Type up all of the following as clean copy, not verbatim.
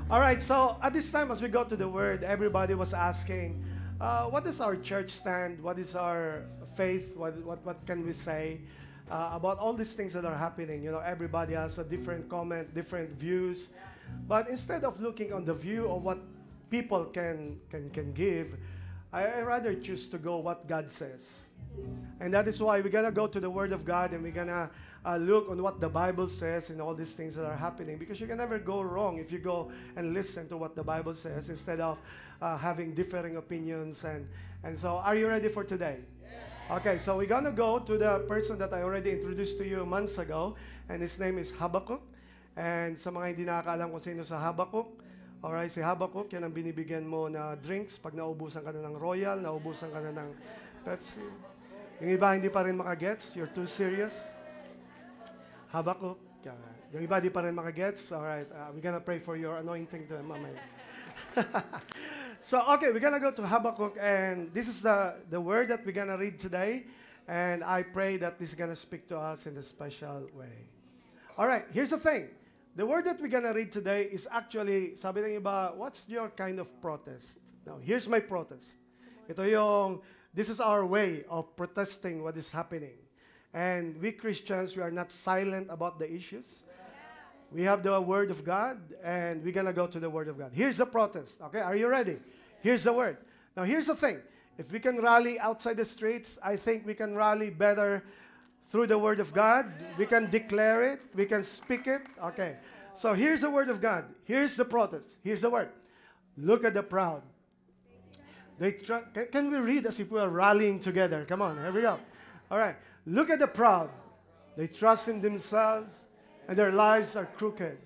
All right, so at this time, as we go to the Word, everybody was asking, what is our church stand? What is our faith? What can we say about all these things that are happening? You know, everybody has a different comment, different views. But instead of looking on the view of what people can give, I rather choose to go what God says. And that is why we're going to go to the Word of God and we're going to look on what the Bible says and all these things that are happening. Because you can never go wrong if you go and listen to what the Bible says instead of having differing opinions. And so, are you ready for today? Yes. Okay, so we're going to go to the person that I already introduced to you months ago. And his name is Habakkuk. And sa mga hindi nakakaalam kung sino sa Habakkuk, alright, si Habakkuk, yan ang binibigyan mo na drinks pag naubusan ka na ng Royal, naubusan ka na ng Pepsi. Yung iba hindi pa rin makagets, you're too serious. Habakkuk, yung iba hindi pa rin makagets, alright, we're gonna pray for your anointing to mamaya. So, okay, we're gonna go to Habakkuk, and this is the word that we're gonna read today, and I pray that this is gonna speak to us in a special way. Alright, here's the thing. The word that we're gonna read today is actually, sabi ng iba, what's your kind of protest? Now, here's my protest. This is our way of protesting what is happening. And we Christians, we are not silent about the issues. We have the Word of God, and we're gonna go to the Word of God. Here's the protest, okay? Are you ready? Here's the word. Now, here's the thing. If we can rally outside the streets, I think we can rally better through the Word of God. We can declare it. We can speak it. Okay. So here's the Word of God. Here's the protest. Here's the word. Look at the proud. Can we read as if we are rallying together? Come on. Here we go. All right. Look at the proud. They trust in themselves, and their lives are crooked.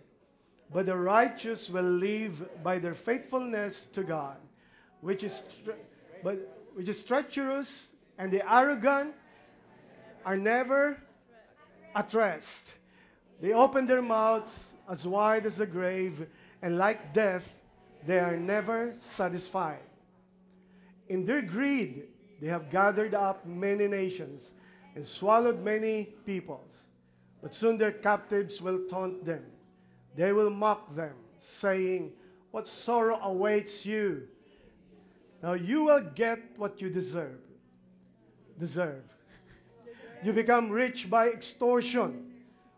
But the righteous will live by their faithfulness to God, which is treacherous, and the arrogant are never at rest. They open their mouths as wide as the grave, and like death, they are never satisfied. In their greed, they have gathered up many nations and swallowed many peoples. But soon their captives will taunt them. They will mock them, saying, "What sorrow awaits you? Now you will get what you deserve." You become rich by extortion.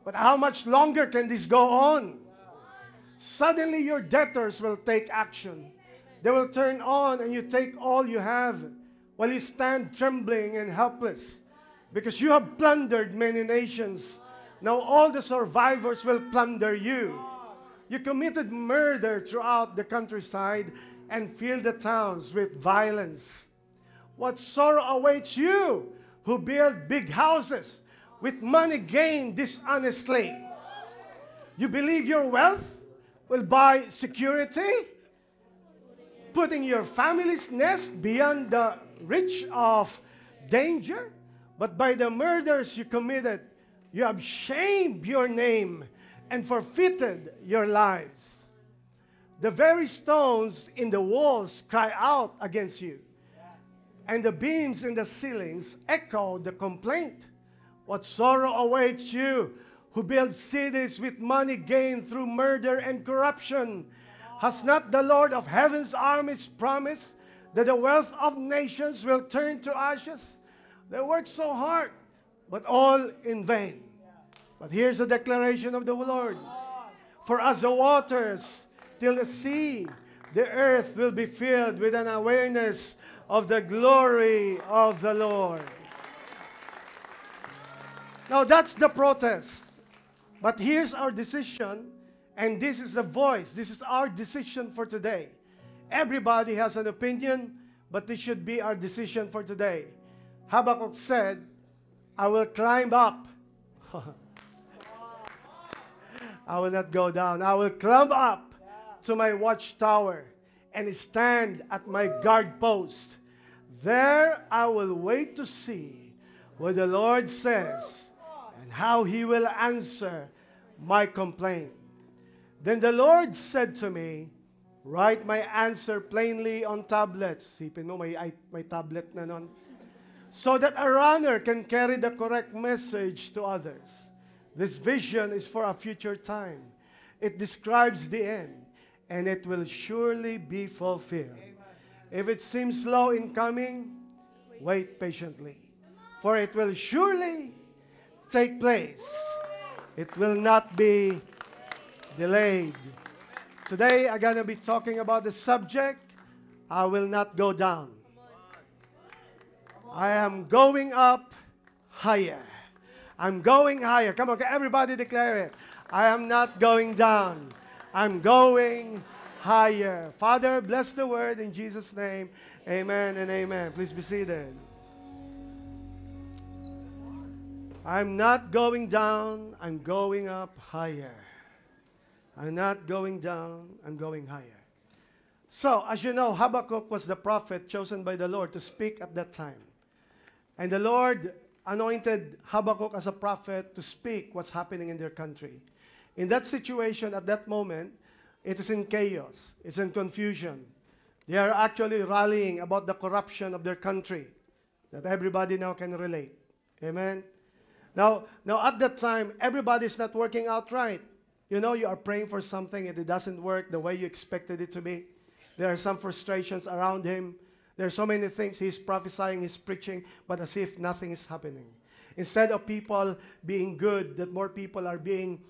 But how much longer can this go on? Suddenly your debtors will take action. They will turn on and you take all you have while you stand trembling and helpless because you have plundered many nations. Now all the survivors will plunder you. You committed murder throughout the countryside and filled the towns with violence. What sorrow awaits you who build big houses with money gained dishonestly? You believe your wealth will buy security, putting your family's nest beyond the reach of danger? But by the murders you committed, you have shamed your name and forfeited your lives. The very stones in the walls cry out against you, and the beams in the ceilings echo the complaint. What sorrow awaits you who build cities with money gained through murder and corruption? Has not the Lord of heaven's armies promised that the wealth of nations will turn to ashes? They work so hard, but all in vain. But here's the declaration of the Lord. For as the waters till the sea, the earth will be filled with an awareness of the glory of the Lord. Now that's the protest. But here's our decision, and this is the voice. This is our decision for today. Everybody has an opinion, but this should be our decision for today. Habakkuk said, I will climb up. I will not go down. I will climb up to my watchtower and stand at my guard post. There I will wait to see what the Lord says and how He will answer my complaint. Then the Lord said to me, write my answer plainly on tablets. Sipin mo, may tablet na nun. So that a runner can carry the correct message to others. This vision is for a future time. It describes the end, and it will surely be fulfilled. If it seems slow in coming, wait patiently, for it will surely take place. It will not be delayed. Today, I'm going to be talking about the subject, I will not go down. I am going up higher. I'm going higher. Come on, everybody declare it. I am not going down. I'm going higher. Father, bless the word in Jesus' name. Amen and amen. Please be seated. I'm not going down. I'm going up higher. I'm not going down. I'm going higher. So, as you know, Habakkuk was the prophet chosen by the Lord to speak at that time. And the Lord anointed Habakkuk as a prophet to speak what's happening in their country. In that situation, at that moment, it is in chaos. It's in confusion. They are actually rallying about the corruption of their country that everybody now can relate. Amen? Now at that time, everybody's not working out right. You know, you are praying for something and it doesn't work the way you expected it to be. There are some frustrations around him. There are so many things he's prophesying, he's preaching, but as if nothing is happening. Instead of people being good, that more people are being,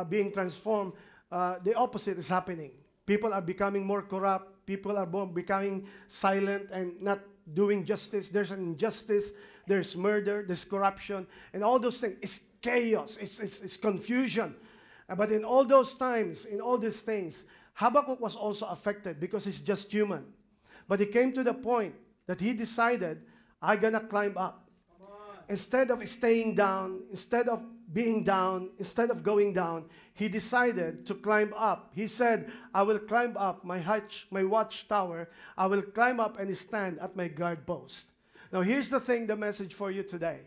being transformed, the opposite is happening. People are becoming more corrupt. People are becoming silent and not doing justice. There's an injustice. There's murder. There's corruption. And all those things. It's chaos. It's confusion. But in all those times, in all these things, Habakkuk was also affected because he's just human. But he came to the point that he decided, I'm going to climb up. Instead of staying down, instead of being down, instead of going down, he decided to climb up. He said, I will climb up my watchtower. I will climb up and stand at my guard post. Now here's the thing, the message for you today.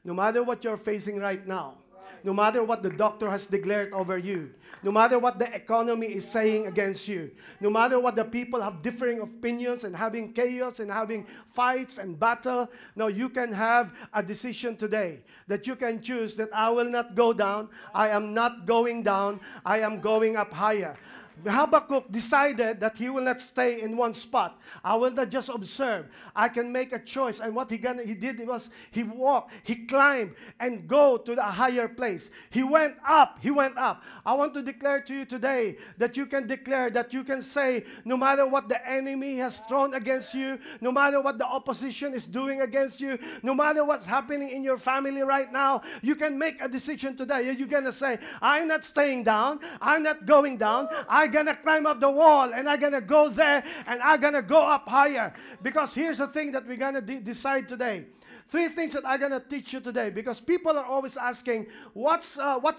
No matter what you're facing right now, no matter what the doctor has declared over you, no matter what the economy is saying against you, no matter what the people have differing opinions and having chaos and having fights and battle, no, you can have a decision today that you can choose that I will not go down, I am not going down, I am going up higher. Habakkuk decided that he will not stay in one spot. I will not just observe. I can make a choice. And what he did was he walked, he climbed, and go to the higher place. He went up. He went up. I want to declare to you today that you can declare, that you can say, no matter what the enemy has thrown against you, no matter what the opposition is doing against you, no matter what's happening in your family right now, you can make a decision today. You're going to say, I'm not staying down. I'm not going down. I'm going to climb up the wall and I'm going to go there and I'm going to go up higher. Because here's the thing that we're going to decide today. 3 things that I'm going to teach you today, because people are always asking, what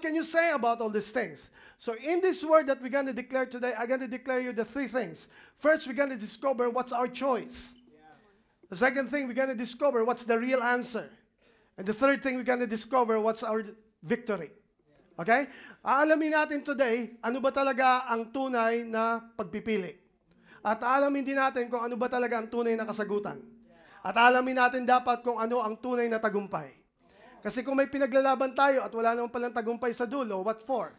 can you say about all these things? So in this word that we're going to declare today, I'm going to declare you the 3 things. First, we're going to discover what's our choice. The second thing, we're going to discover what's the real answer. And the third thing, we're going to discover what's our victory. Okay? Aalamin natin today, ano ba talaga ang tunay na pagpipili. At aalamin din natin kung ano ba talaga ang tunay na kasagutan. At aalamin natin dapat kung ano ang tunay na tagumpay. Kasi kung may pinaglalaban tayo at wala naman palang tagumpay sa dulo, what for?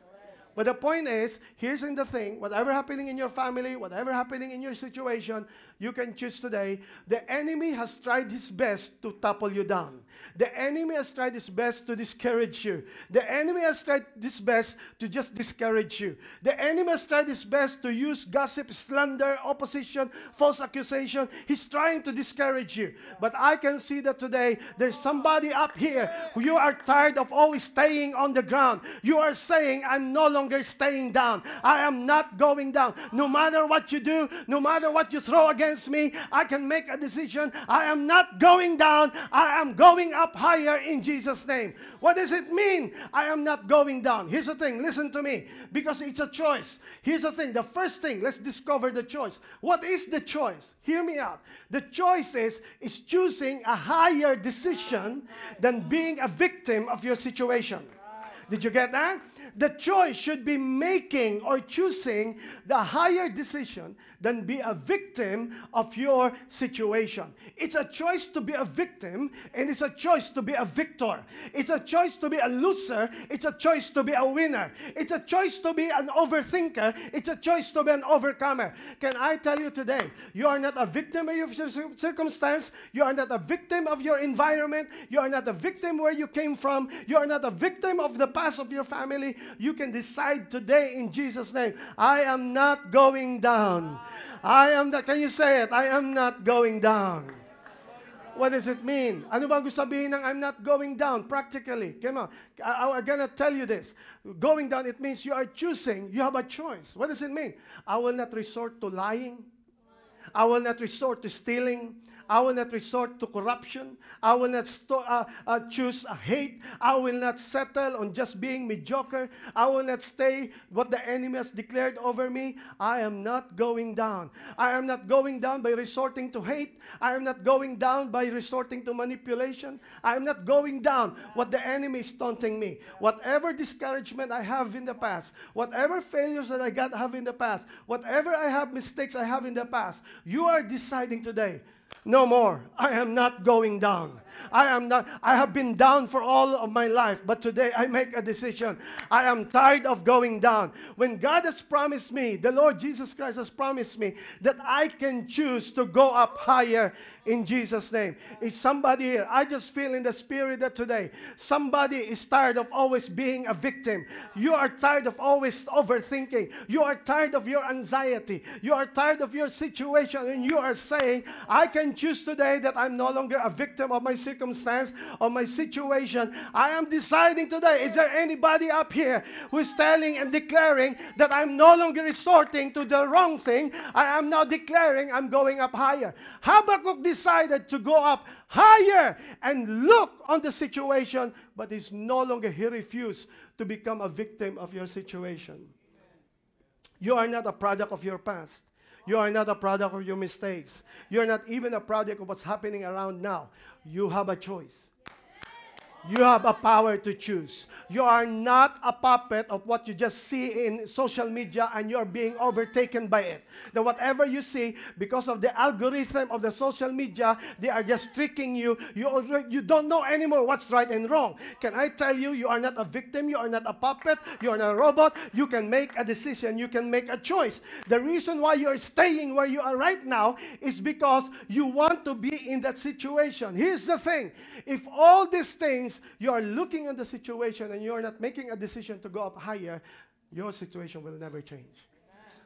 But the point is, here's in the thing, whatever happening in your family, whatever happening in your situation, you can choose today. The enemy has tried his best to topple you down. The enemy has tried his best to discourage you. The enemy has tried his best to just discourage you. The enemy has tried his best to use gossip, slander, opposition, false accusation. He's trying to discourage you. But I can see that today, there's somebody up here who you are tired of always staying on the ground. You are saying, I'm no longer staying down. I am not going down. No matter what you do, no matter what you throw against me, I can make a decision. I am not going down. I am going up higher in Jesus' name. What does it mean? I am not going down. Here's the thing. Listen to me. Because it's a choice. Here's the thing. The first thing, let's discover the choice. What is the choice? Hear me out. The choice is choosing a higher decision than being a victim of your situation. Did you get that? The choice should be making or choosing the higher decision than be a victim of your situation. It's a choice to be a victim, and it's a choice to be a victor. It's a choice to be a loser. It's a choice to be a winner. It's a choice to be an overthinker. It's a choice to be an overcomer. Can I tell you today, you are not a victim of your circumstance. You are not a victim of your environment. You are not a victim where you came from. You are not a victim of the past of your family. You can decide today in Jesus' name, I am not going down. I am not, can you say it? I am not going down. What does it mean? Ano bang gusto sabihin ng I'm not going down? Practically. Come on. I'm gonna tell you this. Going down, it means you are choosing. You have a choice. What does it mean? I will not resort to lying. I will not resort to stealing. I will not resort to corruption. I will not choose hate. I will not settle on just being mediocre. I will not stay what the enemy has declared over me. I am not going down. I am not going down by resorting to hate. I am not going down by resorting to manipulation. I am not going down what the enemy is taunting me. Whatever discouragement I have in the past, whatever failures that I have in the past, whatever I have mistakes I have in the past, you are deciding today, no more. I am not going down. I have been down for all of my life, but today I make a decision. I am tired of going down. When God has promised me, the Lord Jesus Christ has promised me that I can choose to go up higher in Jesus' name. Is somebody here? I just feel in the spirit that today somebody is tired of always being a victim. You are tired of always overthinking. You are tired of your anxiety. You are tired of your situation, and you are saying, I can choose today that I'm no longer a victim of my circumstance, of my situation. I am deciding today. Is there anybody up here who is telling and declaring that I'm no longer resorting to the wrong thing? I am now declaring I'm going up higher. Habakkuk decided to go up higher and look on the situation, but he refused to become a victim of your situation. You are not a product of your past. You are not a product of your mistakes. You are not even a product of what's happening around now. You have a choice. You have a power to choose. You are not a puppet of what you just see in social media and you're being overtaken by it. That whatever you see, because of the algorithm of the social media, they are just tricking you. You don't know anymore what's right and wrong. Can I tell you, you are not a victim. You are not a puppet. You are not a robot. You can make a decision. You can make a choice. The reason why you are staying where you are right now is because you want to be in that situation. Here's the thing. If all these things, you are looking at the situation and you are not making a decision to go up higher, your situation will never change.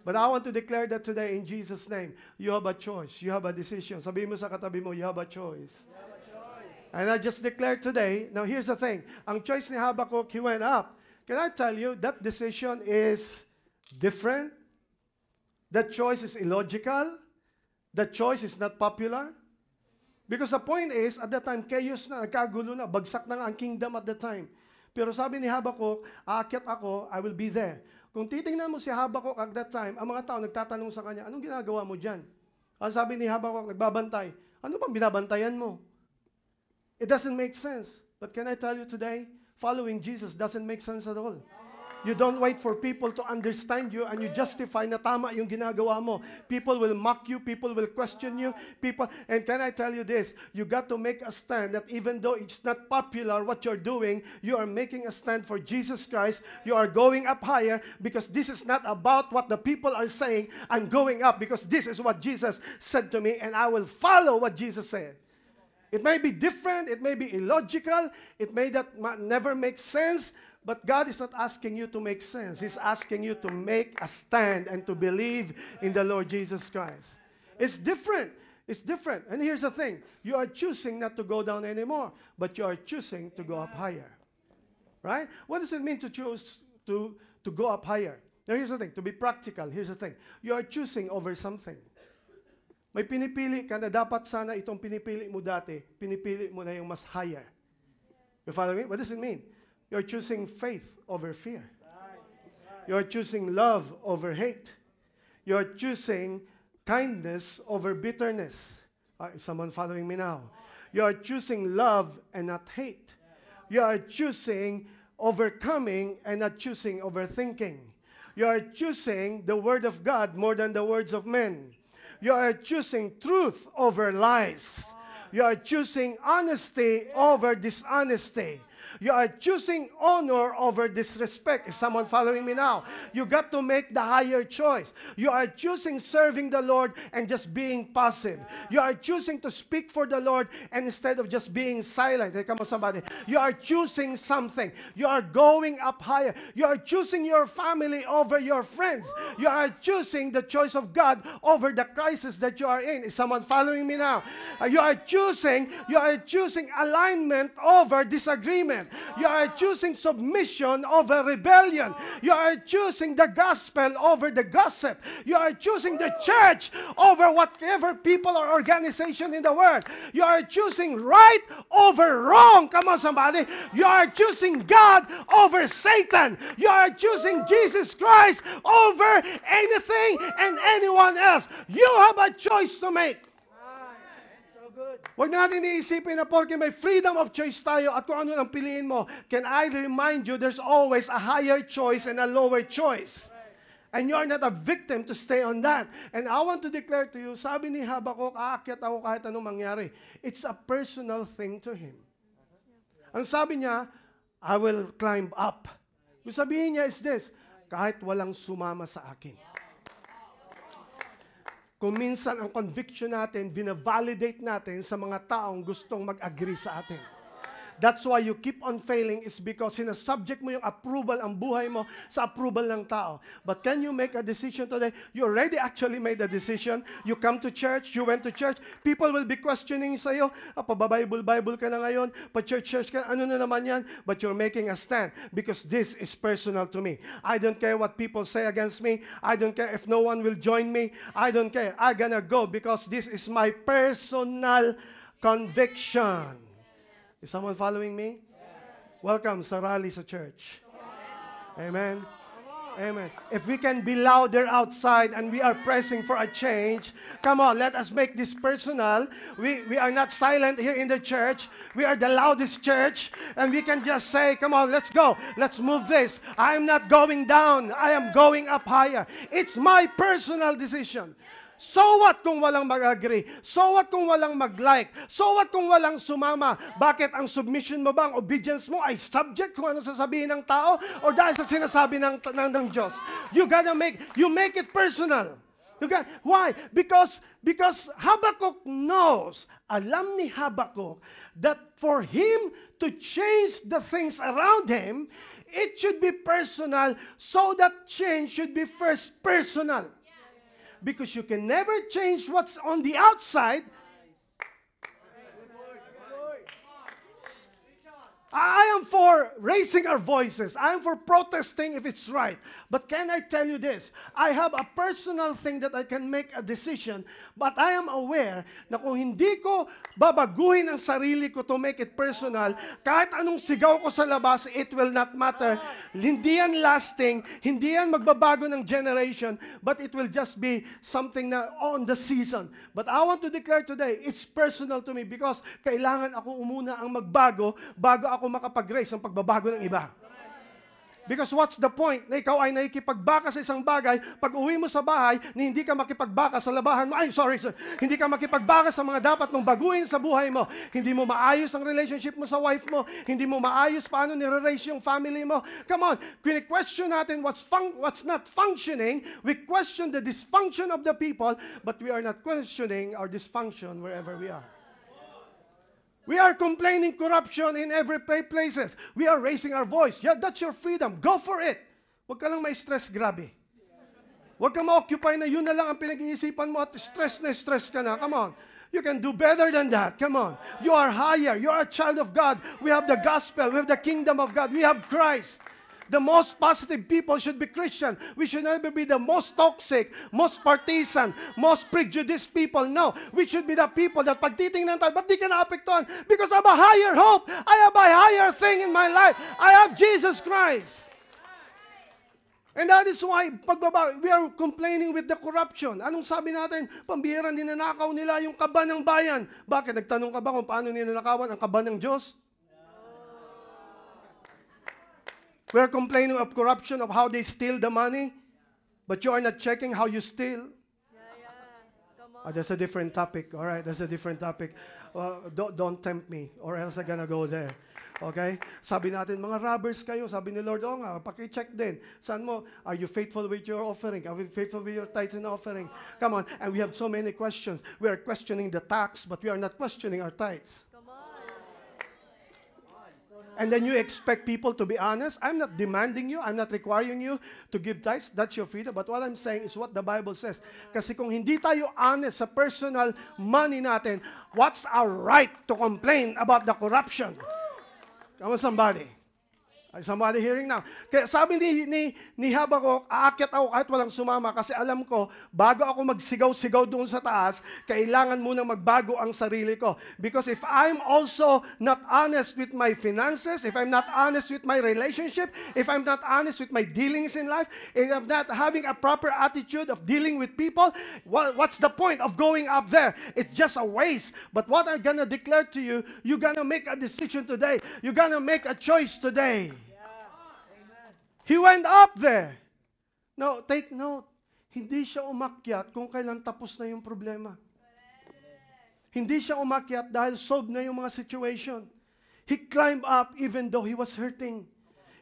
But I want to declare that today in Jesus' name, you have a choice. You have a decision. Sabihin mo sa katabi mo, you have a choice. You have a choice. And I just declared today, now here's the thing. Ang choice ni Habakkuk, he went up. Can I tell you, that decision is different. That choice is illogical. That choice is not popular. Because the point is, at that time, chaos na, nagkagulo na, bagsak na nga ang kingdom at that time. Pero sabi ni Habakkuk, aakyat ako, I will be there. Kung titingnan mo si Habakkuk at that time, ang mga tao nagtatanong sa kanya, anong ginagawa mo dyan? Ang sabi ni Habakkuk, nagbabantay. Ano bang binabantayan mo? It doesn't make sense. But can I tell you today, following Jesus doesn't make sense at all. You don't wait for people to understand you and you justify na tama yung ginagawa mo. People will mock you. People will question you. And can I tell you this? You got to make a stand that even though it's not popular what you're doing, you are making a stand for Jesus Christ. You are going up higher because this is not about what the people are saying. I'm going up because this is what Jesus said to me and I will follow what Jesus said. It may be different. It may be illogical. It may never make sense. But God is not asking you to make sense. He's asking you to make a stand and to believe in the Lord Jesus Christ. It's different. It's different. And here's the thing. You are choosing not to go down anymore, but you are choosing to go up higher. Right? What does it mean to choose to go up higher? Now, here's the thing. To be practical, here's the thing. You are choosing over something. May pinipili ka na dapat sana itong pinipili mo dati, pinipili mo na yung mas higher. You follow me? What does it mean? You're choosing faith over fear. You're choosing love over hate. You're choosing kindness over bitterness. Is someone following me now? You are choosing love and not hate. You are choosing overcoming and not choosing overthinking. You are choosing the Word of God more than the words of men. You are choosing truth over lies. You are choosing honesty over dishonesty. You are choosing honor over disrespect. Is someone following me now? You got to make the higher choice. You are choosing serving the Lord and just being passive. You are choosing to speak for the Lord and instead of just being silent. Hey, come on, somebody. You are choosing something. You are going up higher. You are choosing your family over your friends. You are choosing the choice of God over the crisis that you are in. Is someone following me now? You are choosing alignment over disagreement. You are choosing submission over rebellion. You are choosing the gospel over the gossip. You are choosing the church over whatever people or organization in the world. You are choosing right over wrong. Come on, somebody. You are choosing God over Satan. You are choosing Jesus Christ over anything and anyone else. You have a choice to make. Huwag natin iisipin na porque may freedom of choice tayo at kung ano ang piliin mo. Can I remind you, there's always a higher choice and a lower choice. And you are not a victim to stay on that. And I want to declare to you, sabi ni Habakuk, aakyat ako kahit anong mangyari. It's a personal thing to him. Ang sabi niya, I will climb up. Yung sabihin niya is this, kahit walang sumama sa akin. Kung minsan ang conviction natin, vina-validate natin sa mga taong gustong mag-agree sa atin. That's why you keep on failing is because sinasubject mo yung approval, ang buhay mo sa approval ng tao. But can you make a decision today? You already actually made a decision. You come to church, you went to church, people will be questioning sa'yo, pa-Bible ka na ngayon, pa-church ka, ano na naman yan? But you're making a stand because this is personal to me. I don't care what people say against me. I don't care if no one will join me. I don't care. I'm gonna go because this is my personal conviction. Is someone following me? Yes. Welcome sa rally sa church. Yes. Amen. Amen. If we can be louder outside and we are pressing for a change, come on, let us make this personal. We are not silent here in the church. We are the loudest church. And we can just say, come on, let's go. Let's move this. I am not going down. I am going up higher. It's my personal decision. So what kung walang mag-agree? So what kung walang mag-like? So what kung walang sumama? Bakit ang submission mo ba, ang obedience mo ay subject kung ano sasabihin ng tao o dahil sa sinasabi ng Diyos? You make it personal. Why? Because Habakkuk knows, alam ni Habakkuk, that for him to change the things around him, it should be personal, so that change should be first personal. Because you can never change what's on the outside. I am for raising our voices. I am for protesting if it's right. But can I tell you this? I have a personal thing that I can make a decision, but I am aware na kung hindi ko babaguhin ang sarili ko to make it personal, kahit anong sigaw ko sa labas, it will not matter. Hindi yan lasting, hindi yan magbabago ng generation, but it will just be something na on the season. But I want to declare today, it's personal to me because kailangan ako umuna ang magbago bago ako makapag-grace ng pagbabago ng iba. Because what's the point na ikaw ay nakikipagbaka sa isang bagay, pag uwi mo sa bahay, na hindi ka makipagbaka sa labahan mo, hindi ka makipagbaka sa mga dapat mong baguhin sa buhay mo, hindi mo maayos ang relationship mo sa wife mo, hindi mo maayos paano nire-raise yung family mo. Come on, question natin what's not functioning, we question the dysfunction of the people, but we are not questioning our dysfunction wherever we are. We are complaining corruption in every places. We are raising our voice. Yeah, that's your freedom. Go for it. Huwag ka lang may stress, grabe. Huwag ka ma-occupy na yun na lang ang pinag-iisipan mo at stress ka na. Come on. You can do better than that. Come on. You are higher. You are a child of God. We have the gospel. We have the kingdom of God. We have Christ. The most positive people should be Christian. We should never be the most toxic, most partisan, most prejudiced people. No, we should be the people that pag titingnan tayo, ba't di ka naapektuhan? Because I have a higher hope. I have a higher thing in my life. I have Jesus Christ. And that is why we are complaining with the corruption. Anong sabi natin? Pambihirang ninanakaw nila yung kaba ng bayan. Bakit? Nagtanong ka ba kung paano ninanakawan ang kaba ng Diyos? We are complaining of corruption, of how they steal the money, but you are not checking how you steal. That's a different topic. All right, that's a different topic. Don't tempt me or else I'm gonna go there. Okay? Sabi natin, mga robbers kayo. Sabi ni Lord, nga, paki-check din. Saan mo? Are you faithful with your offering? Are you faithful with your tithes and offering? Come on. And we have so many questions. We are questioning the tax, but we are not questioning our tithes. And then you expect people to be honest. I'm not demanding you. I'm not requiring you to give tithes. That's your freedom. But what I'm saying is what the Bible says. Kasi kung hindi tayo honest sa personal money natin, what's our right to complain about the corruption? Come on, somebody. Somebody hearing now. Kaya sabi ni Habakuk, aakyat ako kahit walang sumama kasi alam ko, bago ako magsigaw-sigaw doon sa taas, kailangan munang magbago ang sarili ko. Because if I'm also not honest with my finances, if I'm not honest with my relationship, if I'm not honest with my dealings in life, if I'm not having a proper attitude of dealing with people, what's the point of going up there? It's just a waste. But what I'm gonna declare to you, you're gonna make a decision today. You're gonna make a choice today. He went up there. Now, take note. Hindi siya umakyat kung kailan tapos na yung problema. Hindi siya umakyat dahil solved na yung mga situation. He climbed up even though he was hurting.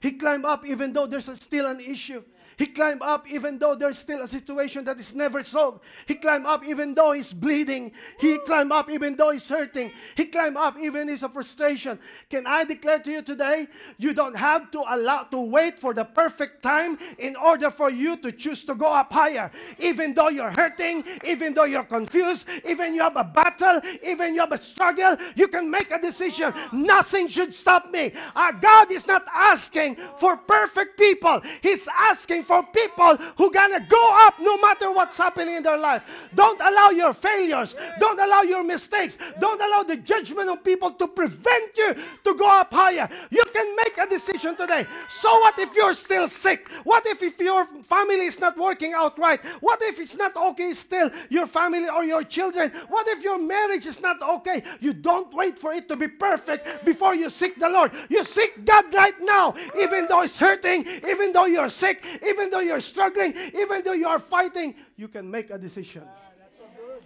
He climbed up even though there's still an issue. He climbed up even though there's still a situation that is never solved. He climbed up even though he's bleeding. He climbed up even though he's hurting. He climbed up even in a frustration. Can I declare to you today, you don't have to wait for the perfect time in order for you to choose to go up higher. Even though you're hurting, even though you're confused, even you have a battle, even you have a struggle, you can make a decision. Nothing should stop me. God is not asking for perfect people. He's asking for people who gonna go up no matter what's happening in their life. Don't allow your failures. Don't allow your mistakes. Don't allow the judgment of people to prevent you to go up higher. You can make a decision today. So what if you're still sick? What if your family is not working out right? What if it's not okay still, your family or your children? What if your marriage is not okay? You don't wait for it to be perfect before you seek the Lord. You seek God right now. Even though it's hurting, even though you're sick, even though you're struggling, even though you are fighting, you can make a decision. That's so good.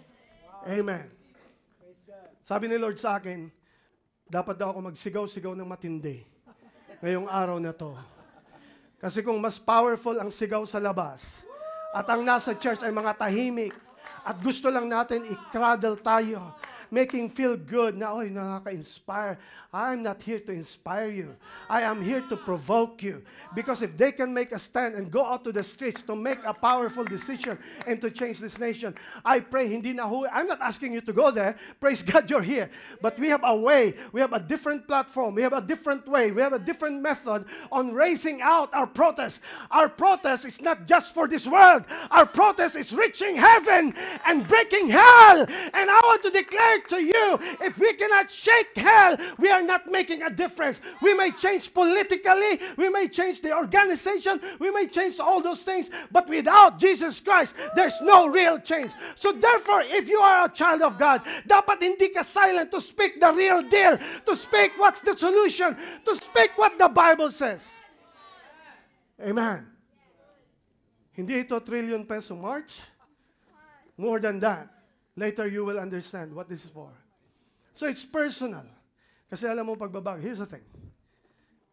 Wow. Amen. Praise God. Sabi ni Lord sa akin, dapat daw ako magsigaw-sigaw ng matindi ngayong araw na to. Kasi kung mas powerful ang sigaw sa labas at ang nasa church ay mga tahimik at gusto lang natin i-cradle tayo, making feel good na, oy, nakaka-inspire. I'm not here to inspire you. I am here to provoke you. Because if they can make a stand and go out to the streets to make a powerful decision and to change this nation, I pray, I'm not asking you to go there. Praise God, you're here. But we have a way. We have a different platform. We have a different way. We have a different method on raising out our protest. Our protest is not just for this world. Our protest is reaching heaven and breaking hell. And I want to declare to you, if we cannot shake hell, we are not making a difference. We may change politically, we may change the organization, we may change all those things, but without Jesus Christ, there's no real change. So therefore, if you are a child of God, dapat hindi ka silent to speak the real deal, to speak what's the solution, to speak what the Bible says. Amen. Hindi ito trillion peso march. More than that. Later, you will understand what this is for. So, it's personal. Kasi alam mo pagbabago. Here's the thing.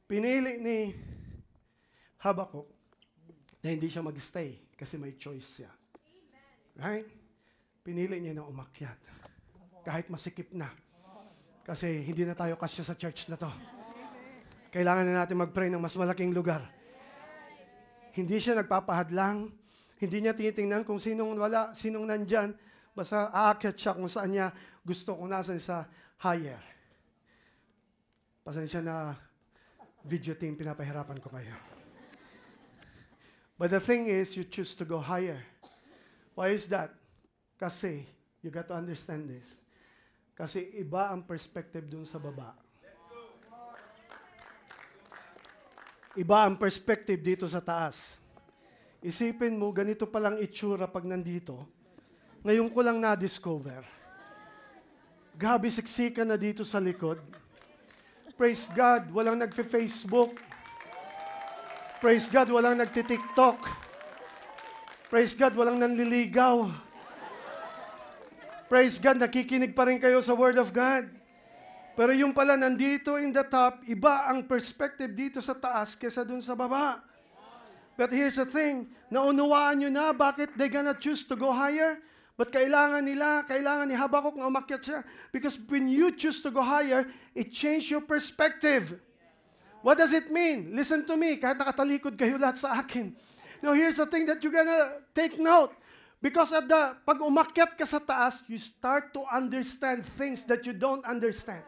Pinili ni Habakuk na hindi siya mag-stay kasi may choice siya. Right? Pinili niya na umakyat. Kahit masikip na. Kasi hindi na tayo kasya sa church na to. Kailangan na natin mag-pray ng mas malaking lugar. Hindi siya nagpapahadlang. Hindi niya tinitingnan kung sinong wala, sinong nandyan. Basta aakyat siya kung saan niya gusto, kung nasan sa higher. Pasensya na video team, pinapahirapan ko kayo. But the thing is, you choose to go higher. Why is that? Kasi, you got to understand this. Kasi iba ang perspective dun sa baba. Iba ang perspective dito sa taas. Isipin mo, ganito palang itsura pag nandito. Ngayon ko lang na-discover. Gabi, siksikan na dito sa likod. Praise God, walang nagfe-Facebook. Praise God, walang nagtitiktok. Praise God, walang nanliligaw. Praise God, nakikinig pa rin kayo sa Word of God. Pero yung pala, nandito in the top, iba ang perspective dito sa taas kesa dun sa baba. But here's the thing, naunawaan nyo na bakit they gonna choose to go higher? But kailangan ni Habakuk na umakyat siya. Because when you choose to go higher, it changes your perspective. What does it mean? Listen to me, kahit nakatalikod kayo lahat sa akin. Now, here's the thing that you're gonna take note. Because pag umakyat ka sa taas, you start to understand things that you don't understand.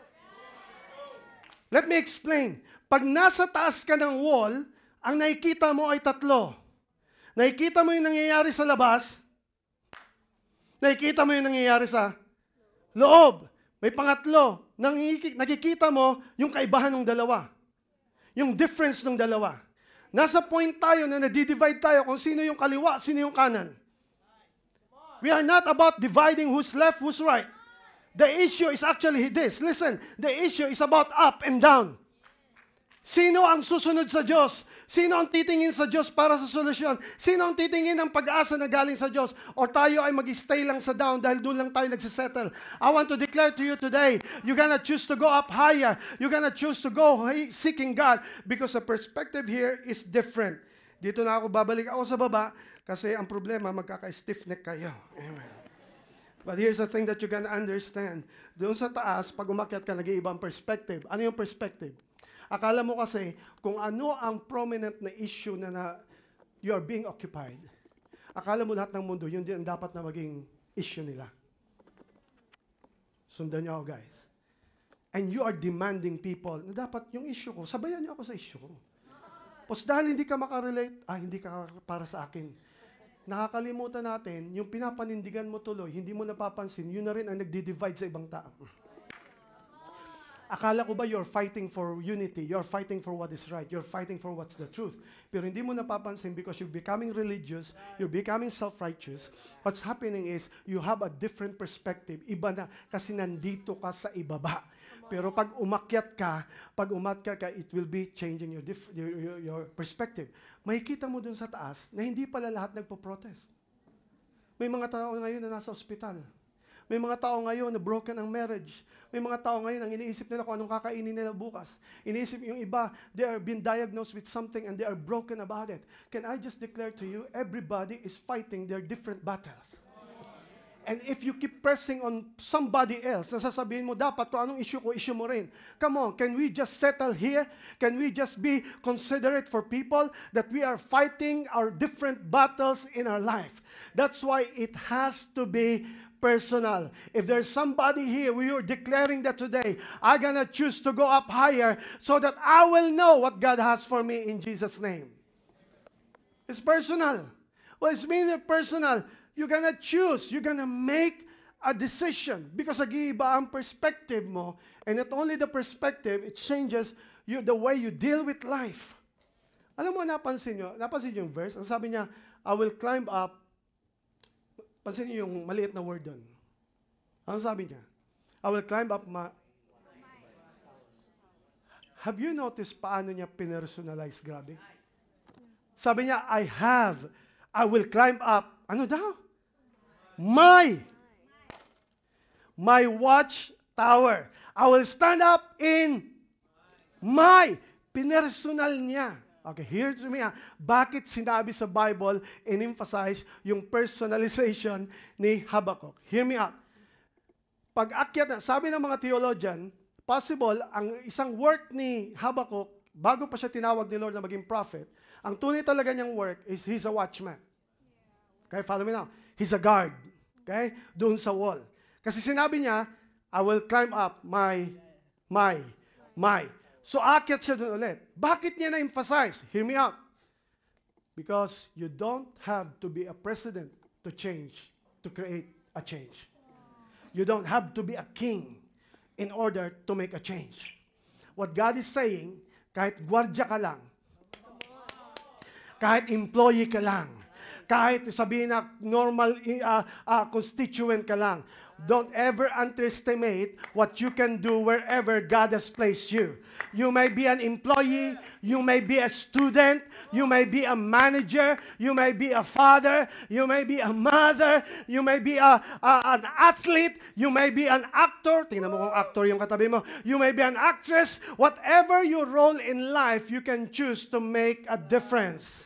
Let me explain. Pag nasa taas ka ng wall, ang nakikita mo ay tatlo. Nakikita mo yung nangyayari sa labas, nakikita mo yung nangyayari sa loob. May pangatlo, nakikita mo yung kaibahan ng dalawa. Yung difference ng dalawa. Nasa point tayo na nadi-divide tayo kung sino yung kaliwa, sino yung kanan. We are not about dividing who's left, who's right. The issue is actually this. Listen, the issue is about up and down. Sino ang susunod sa Diyos? Sino ang titingin sa Diyos para sa solusyon? Sino ang titingin ng pag-asa na galing sa Diyos? O tayo ay mag-stay lang sa down dahil doon lang tayo nagsisettle? I want to declare to you today, you're gonna choose to go up higher. You're gonna choose to go seeking God because the perspective here is different. Dito na ako, babalik ako sa baba kasi ang problema, magkaka-stiff neck kayo. Amen. But here's the thing that you're gonna understand. Doon sa taas, pag umakyat ka, nag-iibang perspective. Ano yung perspective? Akala mo kasi kung ano ang prominent na issue na you are being occupied, akala mo lahat ng mundo, yun din ang dapat na maging issue nila. Sundan niyo ako, guys. And you are demanding people na dapat yung issue ko, sabayan niyo ako sa issue ko. Tapos dahil hindi ka makarelate, hindi ka para sa akin. Nakakalimutan natin, yung pinapanindigan mo tuloy, hindi mo napapansin, yun na rin ang nagdi-divide sa ibang tao. Akala ko ba you're fighting for unity, you're fighting for what is right, you're fighting for what's the truth. Pero hindi mo napapansin because you're becoming religious, you're becoming self-righteous. What's happening is you have a different perspective. Iba na kasi nandito ka sa ibaba. Pero pag umakyat ka, it will be changing your perspective. Makikita mo dun sa taas na hindi pala lahat nagpo-protest. May mga tao ngayon na nasa ospital. May mga tao ngayon na broken ang marriage. May mga tao ngayon ang iniisip nila kung anong kakainin nila bukas. Iniisip yung iba, they are being diagnosed with something and they are broken about it. Can I just declare to you, everybody is fighting their different battles. And if you keep pressing on somebody else, nasasabihin mo, dapat kung anong issue ko, issue mo rin. Come on, can we just settle here? Can we just be considerate for people that we are fighting our different battles in our life? That's why it has to be personal. If there's somebody here, we are declaring that today, I'm gonna choose to go up higher so that I will know what God has for me in Jesus' name. It's personal. Well, it's mean personal. You're gonna choose. You're gonna make a decision because nag-iiba ang perspective mo. And not only the perspective, it changes the way you deal with life. Alam mo, napansin nyo yung verse? Ang sabi niya, I will climb up. Pansin niyo yung maliit na word doon. Ano sabi niya? I will climb up Have you noticed paano niya pinersonalize? Grabe. Sabi niya, I will climb up. Ano daw? My watch tower. I will stand up in my. Pinersonal niya. Okay, hear to me. Bakit sinabi sa Bible, in-emphasize yung personalization ni Habakuk? Hear me out. Pag-akyat na, sabi ng mga theologian, possible, ang isang work ni Habakuk, bago pa siya tinawag ni Lord na maging prophet, ang tunay talaga niyang work is he's a watchman. Okay, follow me now. He's a guard. Okay? Doon sa wall. Kasi sinabi niya, I will climb up my. So, akyat siya doon ulit. Bakit niya na-emphasize? Hear me out. Because you don't have to be a president to change, to create a change. You don't have to be a king in order to make a change. What God is saying, kahit gwardya ka lang, kahit employee ka lang, kahit sabihin na normal constituent ka lang. Don't ever underestimate what you can do wherever God has placed you. You may be an employee, you may be a student, you may be a manager, you may be a father, you may be a mother, you may be an athlete, you may be an actor. Tingnan mo kung actor yung katabi mo. You may be an actress. Whatever your role in life, you can choose to make a difference.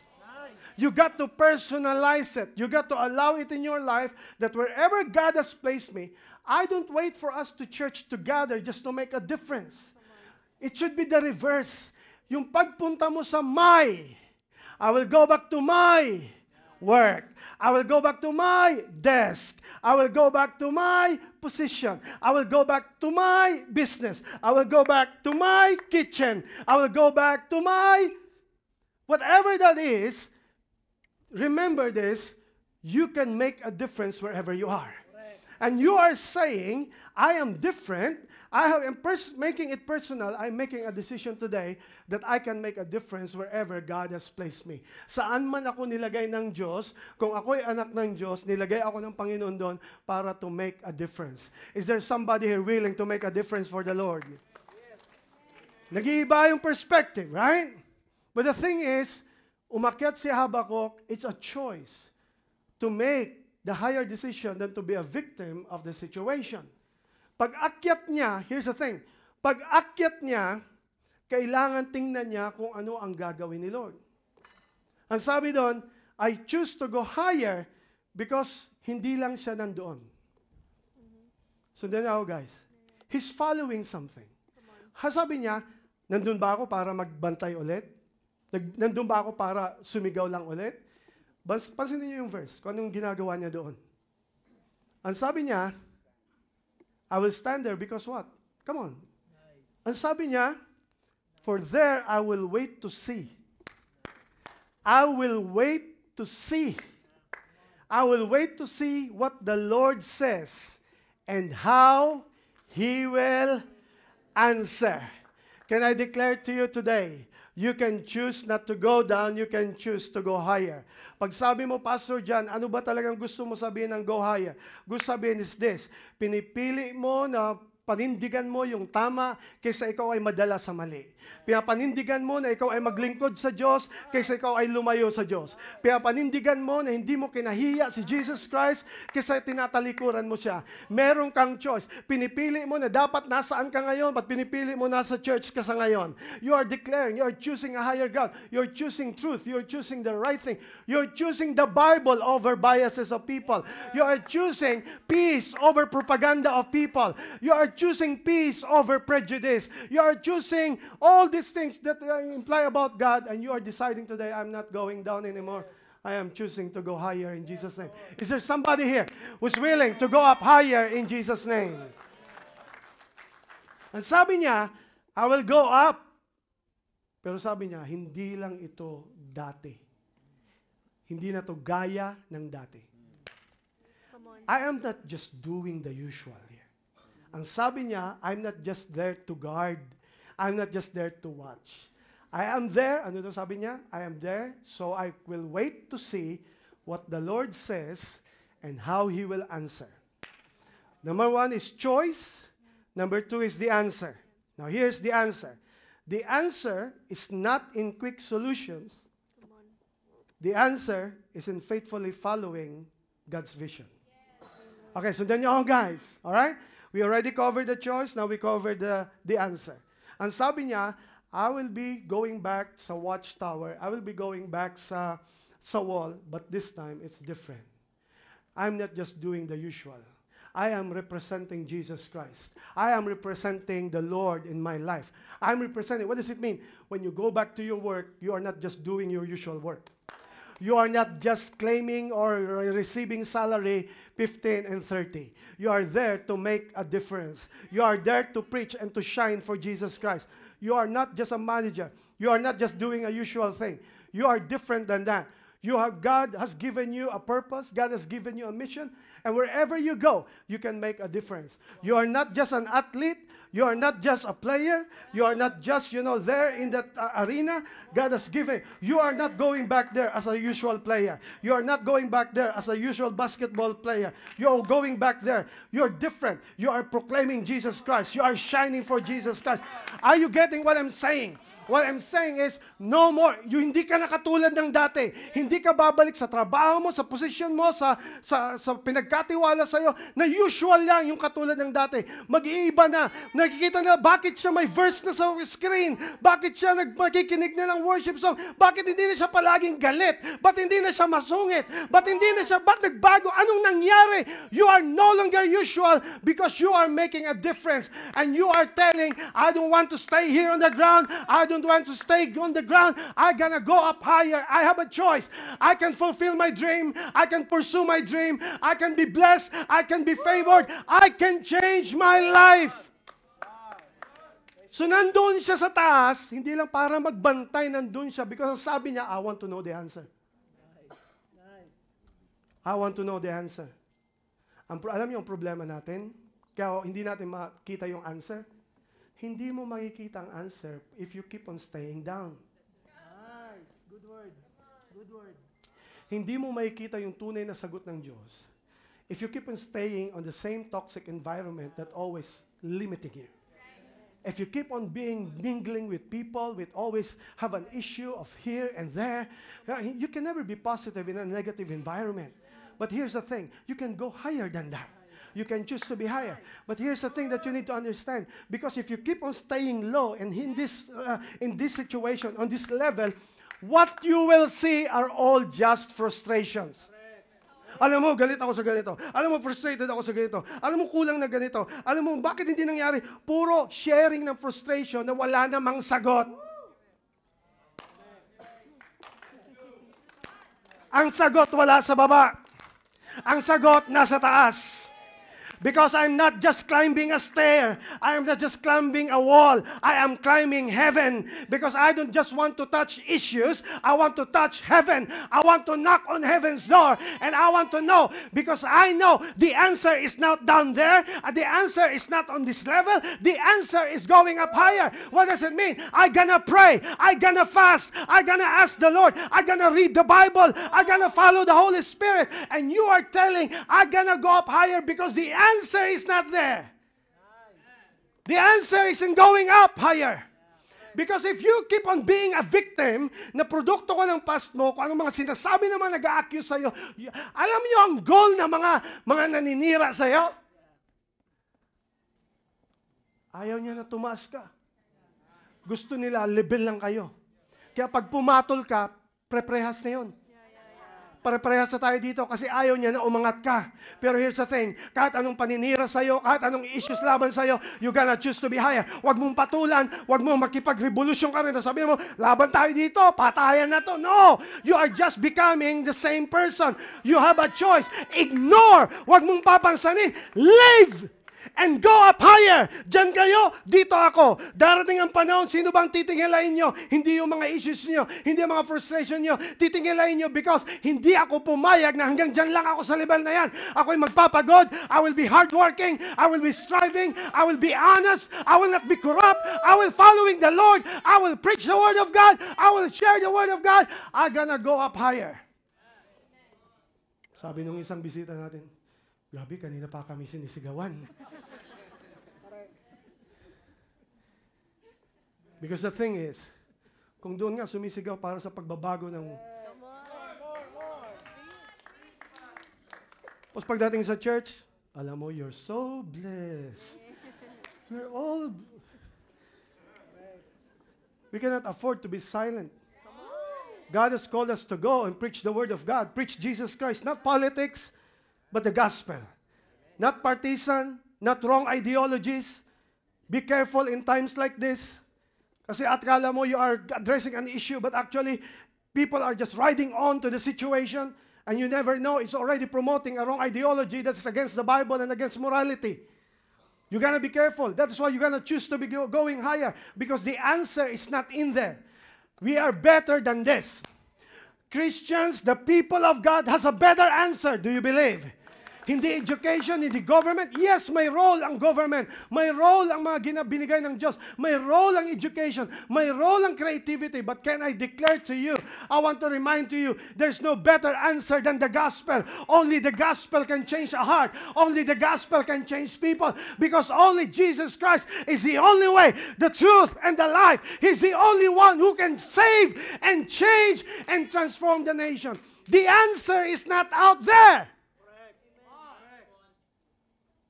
You got to personalize it. You got to allow it in your life that wherever God has placed me, I don't wait for us to church together just to make a difference. It should be the reverse. Yung pagpunta mo sa I will go back to my work. I will go back to my desk. I will go back to my position. I will go back to my business. I will go back to my kitchen. I will go back to my whatever that is. Remember this, you can make a difference wherever you are. And you are saying, I am different. I am making it personal. I'm making a decision today that I can make a difference wherever God has placed me. Saan man ako nilagay ng Diyos, kung ako'y anak ng Diyos, nilagay ako ng Panginoon doon para to make a difference. Is there somebody here willing to make a difference for the Lord? Yes. Nag-iiba yung perspective, right? But the thing is, umakyat si Habakuk, it's a choice to make the higher decision than to be a victim of the situation. Pag-akyat niya, here's the thing, pag-akyat niya, kailangan tingnan niya kung ano ang gagawin ni Lord. Ang sabi doon, I choose to go higher because hindi lang siya nandoon. Sundan niyo ako, guys. He's following something. Sabi niya, nandun ba ako para magbantay ulit? Nandun ba ako para sumigaw lang ulit? Pansinin niyo yung verse, kung anong ginagawa niya doon. Ang sabi niya, I will stand there because what? Come on. Nice. Ang sabi niya, for there I will wait to see. I will wait to see. I will wait to see what the Lord says and how He will answer. Can I declare to you today, you can choose not to go down, you can choose to go higher. Pag sabi mo, Pastor John, ano ba talagang gusto mo sabihin ng go higher? Gusto sabihin is this, pinipili mo na panindigan mo yung tama kaysa ikaw ay madala sa mali. Pinapanindigan mo na ikaw ay maglingkod sa Diyos kaysa ikaw ay lumayo sa Diyos. Pinapanindigan mo na hindi mo kinahiya si Jesus Christ kaysa tinatalikuran mo siya. Meron kang choice. Pinipili mo na dapat nasaan ka ngayon, but pinipili mo nasa church ka sa ngayon. You are declaring, you are choosing a higher ground. You are choosing truth. You are choosing the right thing. You are choosing the Bible over biases of people. You are choosing peace over propaganda of people. You are choosing peace over prejudice. You are choosing all these things that imply about God, and you are deciding today, I'm not going down anymore. I am choosing to go higher in Jesus' name. Is there somebody here who's willing to go up higher in Jesus' name? And sabi niya, I will go up. Pero sabi niya, hindi lang ito dati. Hindi na to gaya ng dati. I am not just doing the usual here. Ang sabi niya, I'm not just there to guard. I'm not just there to watch. I am there, ano ito sabi niya? I am there, so I will wait to see what the Lord says and how He will answer. Number one is choice. Number two is the answer. Now here's the answer. The answer is not in quick solutions. The answer is in faithfully following God's vision. Okay, sundan niyo ako, guys. Alright? We already covered the choice, now we covered the answer. Ang sabi niya, I will be going back sa watchtower. I will be going back sa wall, but this time it's different. I'm not just doing the usual. I am representing Jesus Christ. I am representing the Lord in my life. I'm representing, what does it mean? When you go back to your work, you are not just doing your usual work. You are not just claiming or receiving salary 15 and 30. You are there to make a difference. You are there to preach and to shine for Jesus Christ. You are not just a manager. You are not just doing a usual thing. You are different than that. God has given you a purpose. God has given you a mission. And wherever you go, you can make a difference. You are not just an athlete. You are not just a player. You are not just, there in that arena. God has given. You are not going back there as a usual player. You are not going back there as a usual basketball player. You are going back there. You are different. You are proclaiming Jesus Christ. You are shining for Jesus Christ. Are you getting what I'm saying? What I'm saying is, no more. Hindi ka na katulad ng dati. Hindi ka babalik sa trabaho mo, sa position mo, sa pinagkatiwala sa'yo, na usual lang yung katulad ng dati. Mag-iiba na. Nakikita na, bakit siya may verse na sa screen? Bakit siya nagmakikinig na ng worship song? Bakit hindi na siya palaging galit? Ba't hindi na siya masungit? Ba't nagbago? Anong nangyari? You are no longer usual because you are making a difference. And you are telling, I don't want to stay here on the ground. I don't want to stay on the ground. I'm gonna go up higher. I have a choice. I can fulfill my dream. I can pursue my dream. I can be blessed. I can be favored. I can change my life. So nandun siya sa taas, hindi lang para magbantay, nandun siya because sabi niya, I want to know the answer. I want to know the answer. Alam niyo ang problema natin? Kaya hindi natin makita yung answer. Hindi mo makikita ang answer if you keep on staying down. Nice. Good word. Good word. Hindi mo makikita yung tunay na sagot ng Diyos if you keep on staying on the same toxic environment that always limiting you. If you keep on mingling with people, with always have an issue of here and there, you can never be positive in a negative environment. But here's the thing, you can go higher than that. You can choose to be higher. But here's the thing that you need to understand. Because if you keep on staying low and in this situation, on this level, what you will see are all just frustrations. Alam mo, galit ako sa ganito. Alam mo, frustrated ako sa ganito. Alam mo, kulang na ganito. Alam mo, bakit hindi nangyari? Puro sharing ng frustration na wala namang sagot. Ang sagot wala sa baba. Ang sagot nasa taas. Because I'm not just climbing a stair. I am not just climbing a wall. I am climbing heaven. Because I don't just want to touch issues. I want to touch heaven. I want to knock on heaven's door. And I want to know. Because I know the answer is not down there. The answer is not on this level. The answer is going up higher. What does it mean? I'm gonna pray. I'm gonna fast. I'm gonna ask the Lord. I'm gonna read the Bible. I'm gonna follow the Holy Spirit. And you are telling, I'm gonna go up higher because the answer is not there. The answer is in going up higher. Because if you keep on being a victim na produkto ko ng past mo, kung anong mga sinasabi ng mga nag-a-accuse sa'yo, alam niyo ang goal ng mga naninira sa'yo? Ayaw niya na tumaas ka. Gusto nila, level lang kayo. Kaya pag pumatol ka, preprehas na yun. Pare-parehas na tayo dito kasi ayaw niya na umangat ka. Pero here's the thing, kahit anong paninira sa'yo, kahit anong issues laban sa'yo, you gonna choose to be higher. Huwag mong patulan, huwag mong makipag-revolution ka rin. Sabi mo, laban tayo dito, patayan na to. No! You are just becoming the same person. You have a choice. Ignore! Huwag mong papansanin. Live! And go up higher. Diyan kayo, dito ako. Darating ang panahon, sino bang titingilain nyo? Hindi yung mga issues nyo, hindi yung mga frustration nyo. Titingilain nyo because hindi ako pumayag na hanggang dyan lang ako sa level na yan. Ako'y magpapagod. I will be hardworking. I will be striving. I will be honest. I will not be corrupt. I will following the Lord. I will preach the Word of God. I will share the Word of God. I'm gonna go up higher. Sabi nung isang bisita natin, grabe, kanina pa kami sinisigawan. Because the thing is, kung doon nga sumisigaw para sa pagbabago ng... Tapos pagdating sa church, alam mo, you're so blessed. We're all... We cannot afford to be silent. God has called us to go and preach the Word of God. Preach Jesus Christ, not politics, but the gospel. Not partisan, not wrong ideologies. Be careful in times like this. Kasi akala mo you are addressing an issue, but actually, people are just riding on to the situation, and you never know, it's already promoting a wrong ideology that's against the Bible and against morality. You gotta be careful. That's why you gotta choose to be going higher, because the answer is not in there. We are better than this. Christians, the people of God has a better answer. Do you believe? Hindi education, hindi government. Yes, may role ang government. May role ang mga binigay ng Diyos. May role ang education. May role ang creativity. But can I declare to you, I want to remind to you, there's no better answer than the gospel. Only the gospel can change a heart. Only the gospel can change people. Because only Jesus Christ is the only way, the truth, and the life. He's the only one who can save and change and transform the nation. The answer is not out there.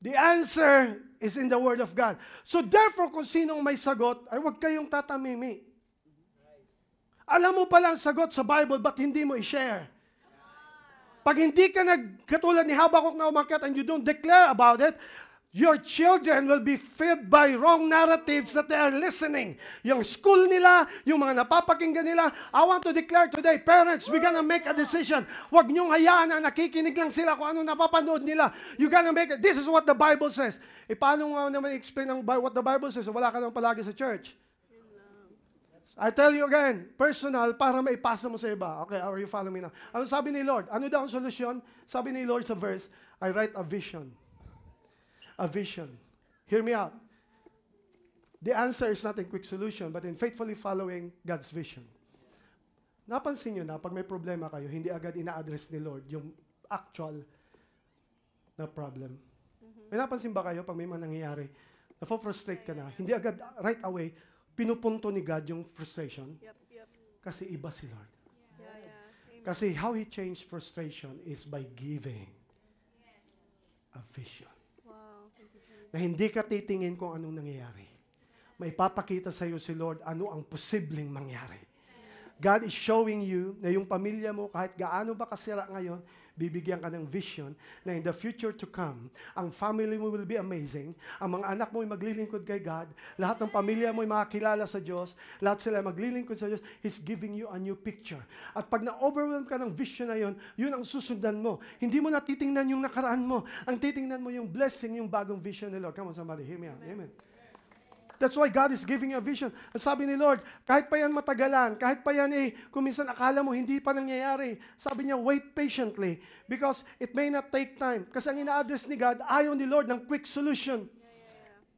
The answer is in the Word of God. So therefore, kung sinong may sagot, ay huwag kayong tatamimi. Alam mo pala ang sagot sa Bible, ba't hindi mo i-share? Pag hindi ka katulad ni Habakuk na umakyat and you don't declare about it, your children will be fed by wrong narratives that they are listening. Yung school nila, yung mga napapakinggan nila. I want to declare today, parents, we're gonna make a decision. Huwag niyong hayaan na nakikinig lang sila kung ano napapanood nila. You gonna make it. This is what the Bible says. E paano nga naman explain what the Bible says? Wala ka naman palagi sa church. I tell you again, personal, para maipasa mo sa iba. Okay, are you following me now? Ano sabi ni Lord? Ano daw ang solusyon? Sabi ni Lord sa verse, I write a vision. A vision. Hear me out. The answer is not in quick solution, but in faithfully following God's vision. Napansin nyo na, pag may problema kayo, hindi agad ina-address ni Lord yung actual na problem. May napansin ba kayo pag may mga nangyayari, na-frustrate ka na, hindi agad right away, pinupunto ni God yung frustration? Kasi iba si Lord. Kasi how He changed frustration is by giving a vision. Na hindi ka titingin kung anong nangyayari. May papakita sa iyo si Lord ano ang posibleng mangyari. God is showing you na yung pamilya mo, kahit gaano ba kasira ngayon, bibigyan ka ng vision na in the future to come, ang family mo will be amazing, ang mga anak mo ay maglilingkod kay God, lahat ng pamilya mo ay makakilala sa Diyos, lahat sila ay maglilingkod sa Diyos. He's giving you a new picture. At pag na-overwhelm ka ng vision na yun, yun ang susundan mo. Hindi mo na titingnan yung nakaraan mo. Ang titingnan mo yung blessing, yung bagong vision ni Lord. Come on, somebody, hear me out. Amen. That's why God is giving you a vision. At sabi ni Lord, kahit pa yan matagalan, kahit pa yan kung minsan akala mo hindi pa nangyayari, sabi niya, wait patiently because it may not take time. Kasi ang ina-address ni God, ayaw ni Lord ng quick solution.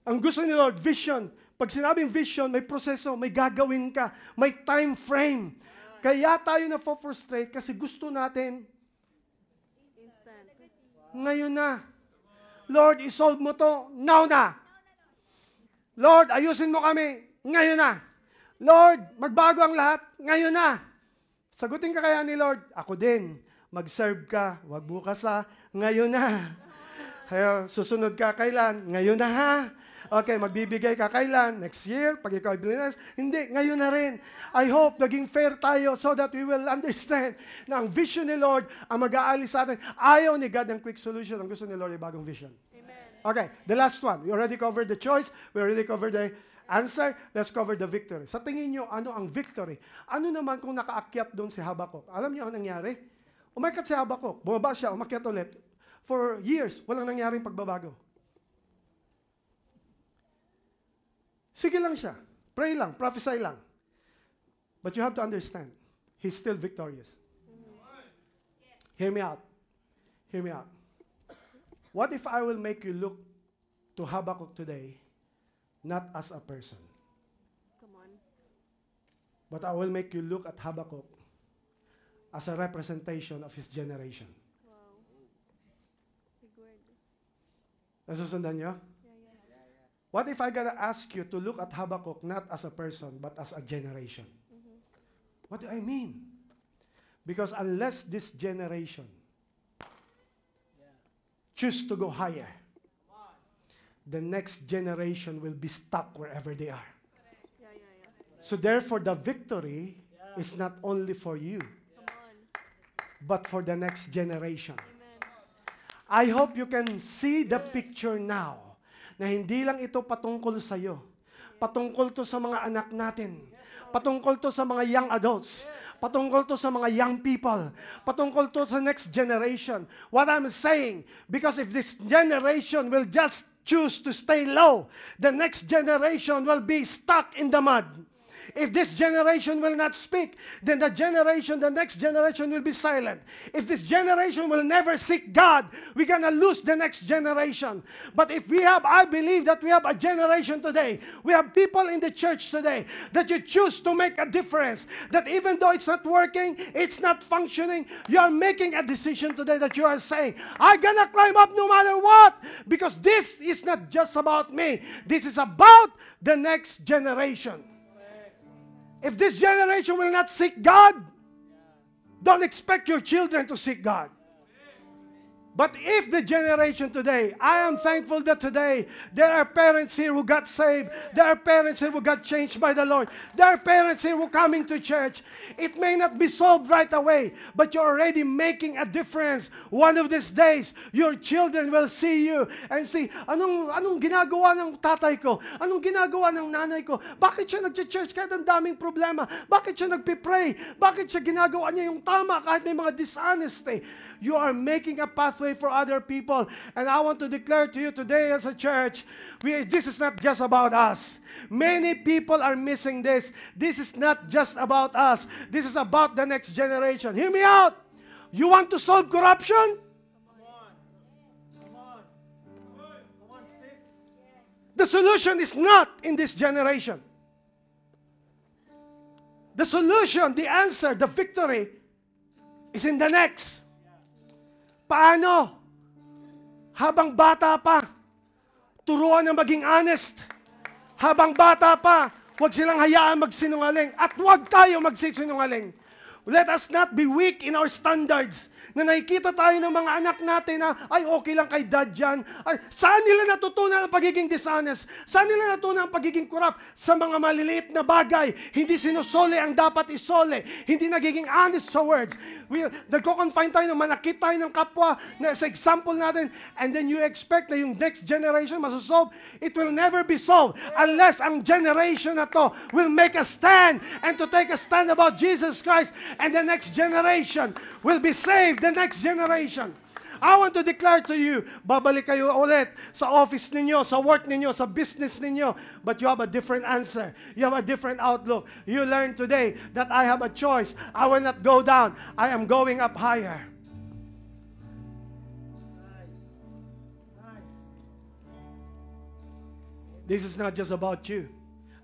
Ang gusto ni Lord, vision. Pag sinabing vision, may proseso, may gagawin ka, may time frame. Kaya tayo na-frustrate kasi gusto natin instant. Ngayon na. Lord, isolve mo to, now na. Lord, ayusin mo kami, ngayon na. Lord, magbago ang lahat, ngayon na. Sagutin ka kaya ni Lord, ako din. Mag-serve ka, wag bukas ha, ngayon na. Susunod ka kailan? Ngayon na ha. Okay, magbibigay ka kailan? Next year, pag ikaw ay bilinas? Hindi, ngayon na rin. I hope naging fair tayo so that we will understand na ang vision ni Lord ang mag-aalis sa atin. Ayaw ni God ng quick solution. Ang gusto ni Lord ay bagong vision. Okay, the last one. We already covered the choice. We already covered the answer. Let's cover the victory. Sa tingin nyo, ano ang victory? Ano naman kung nakaakyat doon si Habakuk? Alam niyo ang nangyari? Umakyat si Habakuk. Bumaba siya, umakyat ulit. For years, walang nangyaring pagbabago. Sige lang siya. Pray lang, prophesy lang. But you have to understand, he's still victorious. Hear me out. Hear me out. What if I will make you look to Habakkuk today, not as a person? Come on. But I will make you look at Habakkuk as a representation of his generation. Wow. Big word. Nasusundan niyo? Yeah. What if I gonna ask you to look at Habakkuk not as a person, but as a generation? What do I mean? Because unless this generation choose to go higher, the next generation will be stuck wherever they are. Yeah. So therefore, the victory is not only for you, Come on. but for the next generation. Amen. I hope you can see the picture now, na hindi lang ito patungkol sa iyo. Patungkol to sa mga anak natin. Patungkol to sa mga young adults. Patungkol to sa mga young people. Patungkol to sa next generation. What I'm saying, because if this generation will just choose to stay low, the next generation will be stuck in the mud. If this generation will not speak, then the next generation will be silent. If this generation will never seek God, we're going to lose the next generation. But if I believe that we have a generation today, we have people in the church today, that you choose to make a difference, that even though it's not working, it's not functioning, you are making a decision today that you are saying, I'm going to climb up no matter what, because this is not just about me. This is about the next generation. If this generation will not seek God, don't expect your children to seek God. But if the generation today, I am thankful that today there are parents here who got saved. There are parents here who got changed by the Lord. There are parents here who are coming to church. It may not be solved right away, but you're already making a difference. One of these days, your children will see you and see, anong ginagawa ng tatay ko? Anong ginagawa ng nanay ko? Bakit siya nag-church kahit ang daming problema? Bakit siya nagpipray? Bakit siya ginagawa niya yung tama kahit may mga dishonesty? You are making a pathway for other people. And I want to declare to you today as a church, this is not just about us. Many people are missing this. This is not just about us. This is about the next generation. Hear me out. You want to solve corruption? Come on, speak. The solution is not in this generation. The solution, the answer, the victory is in the next. Paano? Habang bata pa, turuan na maging honest. Habang bata pa, huwag silang hayaan magsinungaling. At huwag tayo magsisinungaling. Let us not be weak in our standards. Na nakikita tayo ng mga anak natin na, ay okay lang kay dad yan. Ay, saan nila natutunan ang pagiging dishonest? Saan nila natutunan ang pagiging corrupt? Sa mga maliliit na bagay. Hindi sinusole ang dapat isole. Hindi nagiging honest sa words. Nagko-confine tayo na manakit tayo ng kapwa na sa example natin. And then you expect na yung next generation masosolve. It will never be solved unless ang generation na to will make a stand and to take a stand about Jesus Christ. And the next generation will be saved. The next generation. I want to declare to you, babalik kayo ulit sa office ninyo, sa work ninyo, sa business ninyo, but you have a different answer. You have a different outlook. You learn today that I have a choice. I will not go down. I am going up higher. Nice. This is not just about you.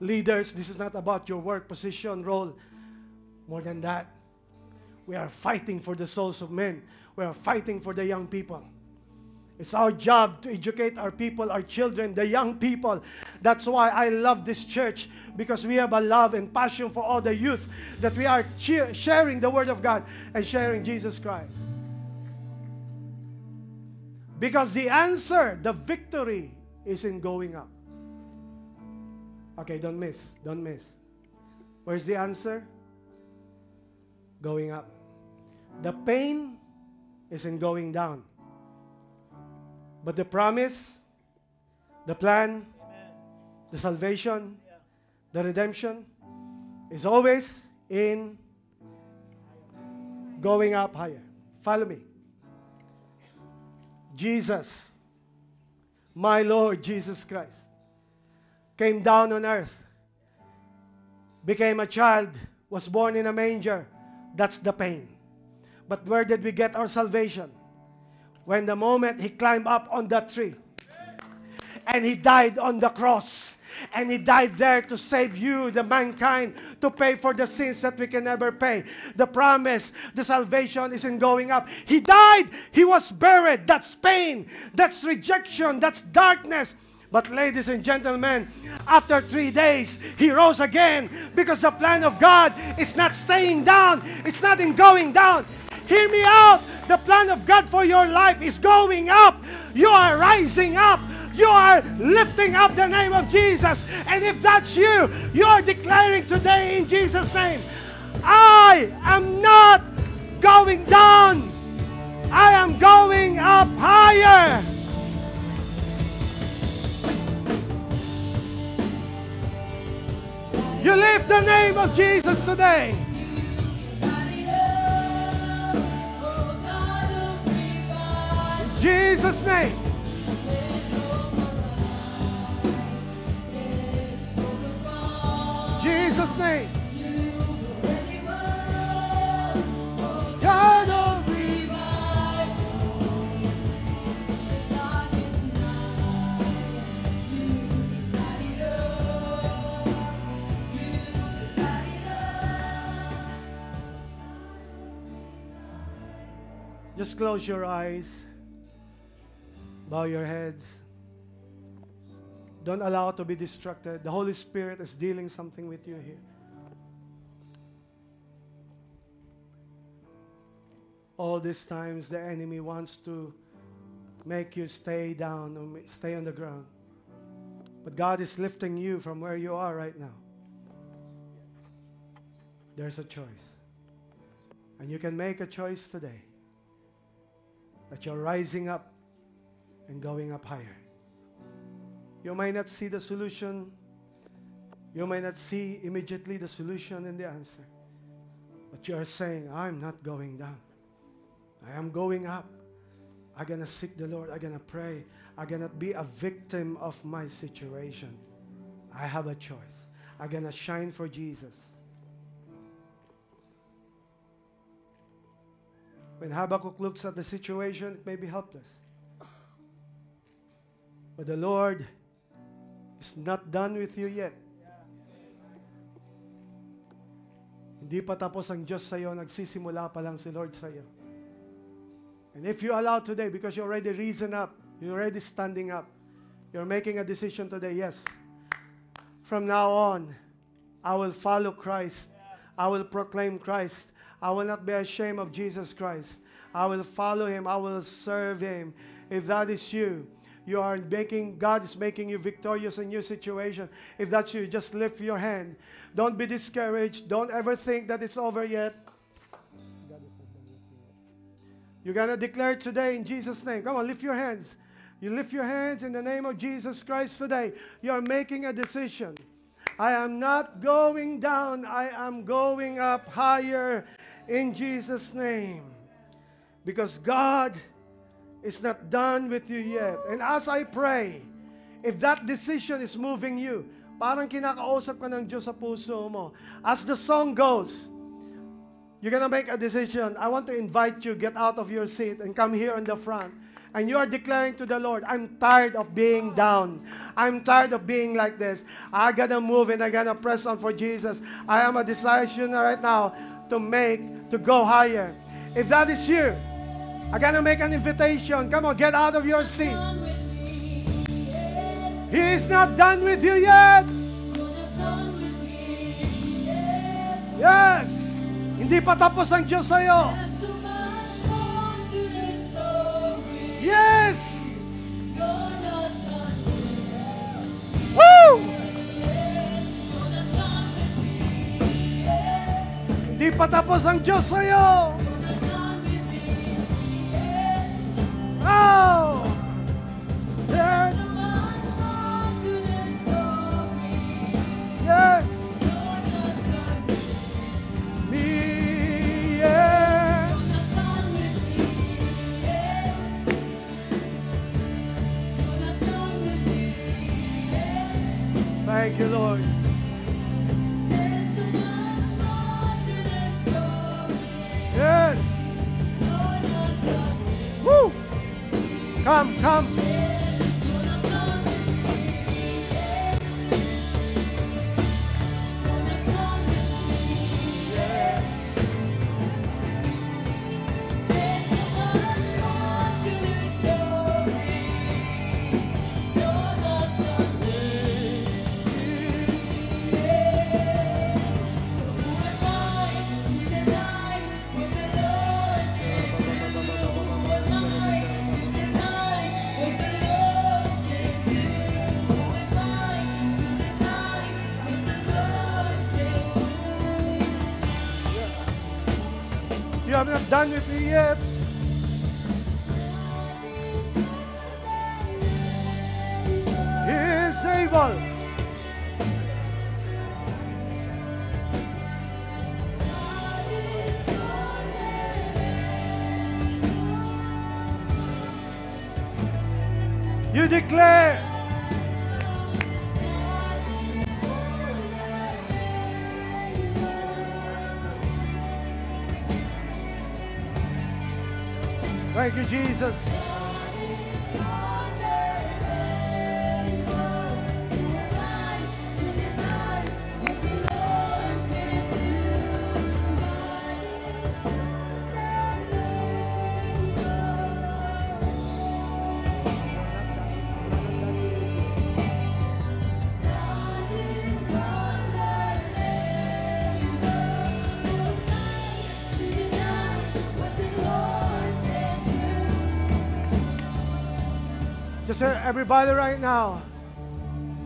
Leaders, this is not about your work, position, role. More than that. We are fighting for the souls of men. We are fighting for the young people. It's our job to educate our people, our children, the young people. That's why I love this church, because we have a love and passion for all the youth, that we are sharing the Word of God and sharing Jesus Christ. Because the answer, the victory, is in going up. Okay, don't miss. Don't miss. Where's the answer? Going up. The pain is in going down. But the promise, the plan, the salvation, the redemption is always in going up higher. Follow me. Jesus, my Lord Jesus Christ, came down on earth, became a child, was born in a manger. That's the pain. But where did we get our salvation? When the moment He climbed up on that tree and He died on the cross. And He died there to save you, the mankind, to pay for the sins that we can never pay. The promise, the salvation is in going up. He died. He was buried. That's pain. That's rejection. That's darkness. But ladies and gentlemen, after 3 days, He rose again, because the plan of God is not staying down. It's not in going down. Hear me out. The plan of God for your life is going up. You are rising up. You are lifting up the name of Jesus. And if that's you, you are declaring today in Jesus' name, I am not going down. I am going up higher. You lift the name of Jesus today. In Jesus' name. Jesus' Jesus' name. God of Just close your eyes. Bow your heads. Don't allow it to be distracted. The Holy Spirit is dealing something with you here. All these times the enemy wants to make you stay down or stay on the ground. But God is lifting you from where you are right now. There's a choice. And you can make a choice today that you're rising up and going up higher. You might not see the solution. You might not see immediately the solution and the answer. But you are saying, I'm not going down. I am going up. I'm going to seek the Lord. I'm going to pray. I'm going to be a victim of my situation. I have a choice. I'm going to shine for Jesus. When Habakkuk looks at the situation, it may be helpless. But the Lord is not done with you yet. Hindi pa tapos ang Diyos sa'yo, nagsisimula pa lang si Lord sa'yo. And if you allow today, because you're already risen up, you're already standing up, you're making a decision today, yes, from now on, I will follow Christ. I will proclaim Christ. I will not be ashamed of Jesus Christ. I will follow Him. I will serve Him. If that is you, God is making you victorious in your situation. If that's you, just lift your hand. Don't be discouraged. Don't ever think that it's over yet. You're going to declare today in Jesus' name. Come on, lift your hands. You lift your hands in the name of Jesus Christ today. You are making a decision. I am not going down. I am going up higher in Jesus' name. Because God is not done with you yet. And as I pray, if that decision is moving you, parang kinakausap ka ng Diyos sa puso mo. As the song goes, you're gonna make a decision. I want to invite you, get out of your seat and come here in the front. And you are declaring to the Lord, I'm tired of being down. I'm tired of being like this. I gotta move and I gotta press on for Jesus. I am a decision right now to go higher. If that is you, I gotta make an invitation. Come on, get out of your seat. He is not done with you yet. Yes. Hindi pa tapos ang Diyos sa'yo. Yes. Woo! Hindi pa tapos ang Diyos sa'yo. Oh! Yes! Yes! Me, yeah! Thank you, Lord. Yes! Woo! Come, come. You have not done with me yet. He is able. You declare. Thank you, Jesus. Just everybody right now,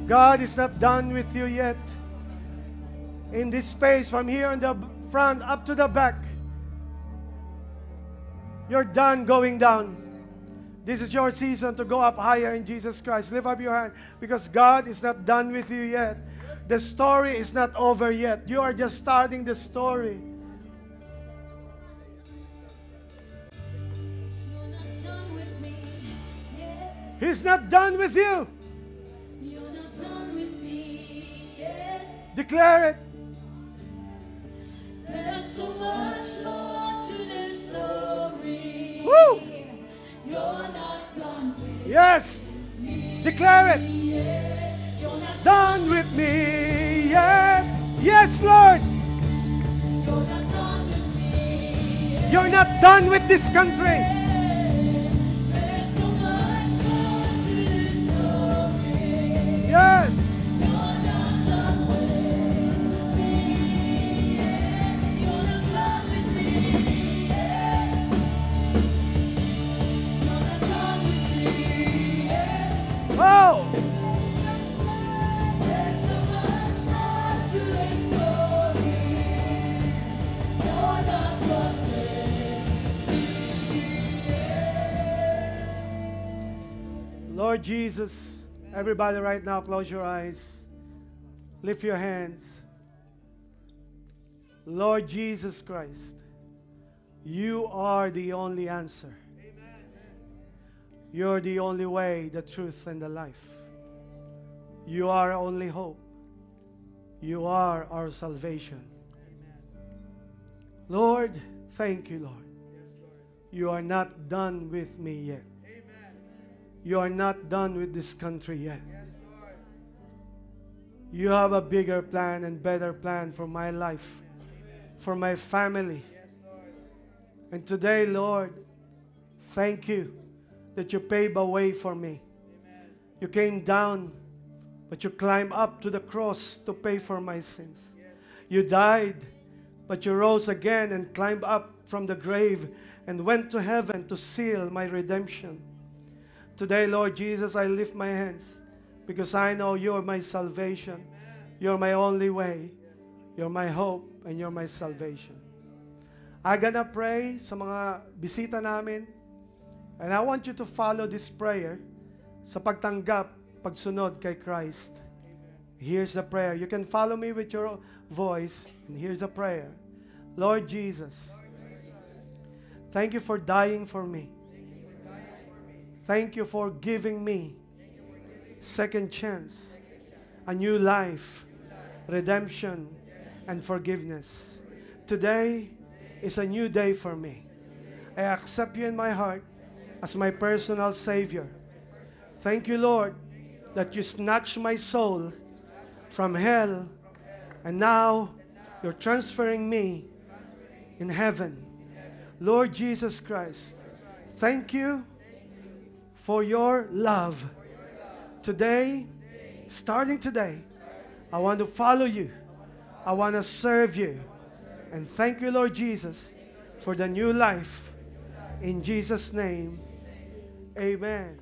God is not done with you yet. In this space, from here in the front up to the back, you're done going down. This is your season to go up higher in Jesus Christ. Lift up your hand, because God is not done with you yet. The story is not over yet. You are just starting the story. He's not done with you. You're not done with me yet. Declare it. There's so much more to this story. Woo! You're not done with Yes. Declare it. me yet. You're not Done with me yet. Yes, Lord. You're not done with me yet. You're not done with this country. There's so much more to this story. Yes. You're not done with me yet. You're not done with me yet. You're not done with me yet. Oh. There's so much more to this story. You're not done with me yet. Lord Jesus, everybody right now, close your eyes. Lift your hands. Lord Jesus Christ, you are the only answer. You're the only way, the truth, and the life. You are our only hope. You are our salvation. Lord, thank you, Lord. You are not done with me yet. You are not done with this country yet. You have a bigger plan and better plan for my life, for my family. And today, Lord, thank you that you paved a way for me. You came down, but you climbed up to the cross to pay for my sins. You died, but you rose again and climbed up from the grave and went to heaven to seal my redemption. Today, Lord Jesus, I lift my hands because I know you're my salvation. You're my only way. You're my hope and you're my salvation. I'm gonna pray sa mga bisita namin. And I want you to follow this prayer sa pagtanggap, pagsunod kay Christ. Here's the prayer. You can follow me with your voice. And here's the prayer. Lord Jesus, thank you for dying for me. Thank you for giving me second chance, a new life, redemption, and forgiveness. Today is a new day for me. I accept you in my heart as my personal Savior. Thank you, Lord, that you snatched my soul from hell, and now you're transferring me in heaven. Lord Jesus Christ, thank you for your love. Today, starting today, I want to follow you. I want to serve you. And thank you, Lord Jesus, for the new life. In Jesus' name, amen.